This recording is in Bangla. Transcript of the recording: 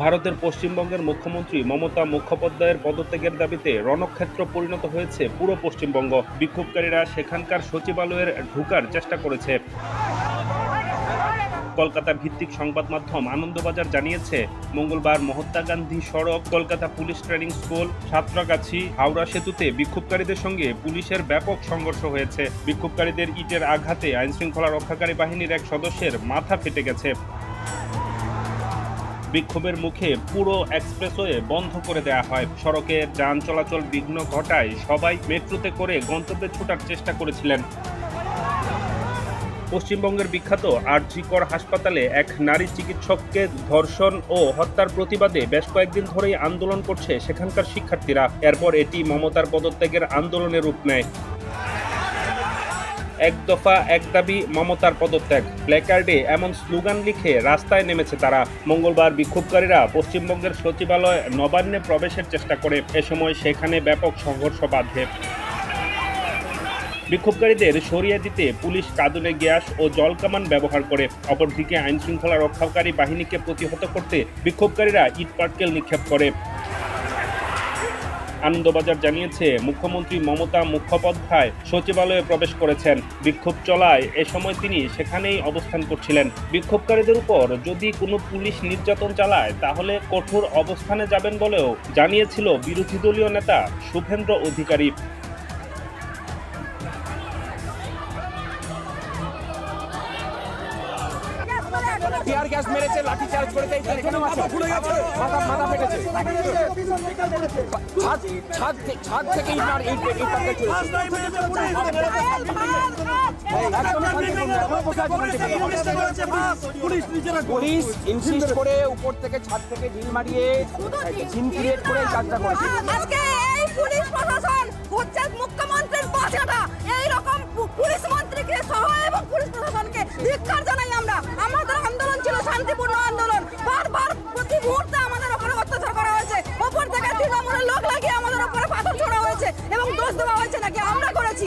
ভারতের পশ্চিমবঙ্গের মুখ্যমন্ত্রী মমতা মুখোপাধ্যায়ের পদত্যাগের দাবিতে রণক্ষেত্র পরিণত হয়েছে পুরো পশ্চিমবঙ্গ। বিক্ষোভকারীরা সেখানকার সচিবালয়ের ঢোকার চেষ্টা করেছে। কলকাতা ভিত্তিক সংবাদ মাধ্যম আনন্দবাজার জানিয়েছে, মঙ্গলবার মহাত্মা গান্ধী সড়ক, Kolkata police training school, Santragachi, Howrah সেতুতে বিক্ষোভকারীদের সঙ্গে পুলিশের ব্যাপক সংঘর্ষ হয়েছে। বিক্ষোভকারীদের ইটের আঘাতে আইনশৃঙ্খলা রক্ষাকারী বাহিনীর এক সদস্যের মাথা ফেটে গেছে। বিক্ষোভের মুখে পুরো এক্সপ্রেসওয়ে বন্ধ করে দেওয়া হয়। সড়কে যান চলাচল বিঘ্ন ঘটায় সবাই মেট্রোতে করে গন্তব্যে ছোটার চেষ্টা করেছিলেন। পশ্চিমবঙ্গের বিখ্যাত আর.জি. কর হাসপাতালে এক নারী চিকিৎসককে ধর্ষণ ও হত্যার প্রতিবাদে বেশ কয়েকদিন ধরেই আন্দোলন করছে সেখানকার শিক্ষার্থীরা। এরপর এটি মমতার পদত্যাগের আন্দোলনের রূপ নেয়। এক দফা এক দাবি, মমতার পদত্যাগ, প্ল্যাকার্ডে এমন স্লোগান লিখে রাস্তায় নেমেছে তারা। মঙ্গলবার বিক্ষোভকারীরা পশ্চিমবঙ্গের সচিবালয় নবান্নে প্রবেশের চেষ্টা করে। এ সময় সেখানে ব্যাপক সংঘর্ষ বাধে। বিক্ষোভকারীদের সরিয়ে দিতে পুলিশ কাঁদুনে গ্যাস ও জলকামান ব্যবহার করে। অপরদিকে আইনশৃঙ্খলা রক্ষাকারী বাহিনীকে প্রতিহত করতে বিক্ষোভকারীরা ইট পাটকেল নিক্ষেপ করে। আনন্দবাজার জানিয়েছে, মুখ্যমন্ত্রী মমতা মুখোপাধ্যায় সচিবালয়ে প্রবেশ করেছেন। বিক্ষোভ চলায় এ সময় তিনি সেখানেই অবস্থান করছিলেন। বিক্ষোভকারীদের উপর যদি কোনো পুলিশ নির্যাতন চালায় তাহলে কঠোর অবস্থানে যাবেন বলেও জানিয়েছিল বিরোধী দলীয় নেতা শুভেন্দু অধিকারী। টিয়ার গ্যাস মেরেছে, লাঠি চার্জ করেছে, মাথা ফেটেছে। ছাদ থেকে পুলিশ ইনসিস্ট করে উপর থেকে ছাদ থেকে ঢিল মারিয়ে সিন ক্রিয়েট করে কাজটা করেছে। পুলিশ প্রশাসন হচ্ছে মুখ্যমন্ত্রীর বাঁচাটা। এইরকম পুলিশ মন্ত্রীকে সহ এবং পুলিশ প্রশাসনকে ধিক্কার জানাই আমরা। আমাদের আন্দোলন ছিল শান্তিপূর্ণ আন্দোলন। বারবার প্রতি মুহূর্তে আমাদের উপরে অত্যাচার করা হয়েছে। ওপর থেকে তৃণমূলের লোক লাগিয়ে আমাদের উপরে পাথর ছোড়া হয়েছে এবং দোষ দেওয়া হয়েছে নাকি আমরা করেছি।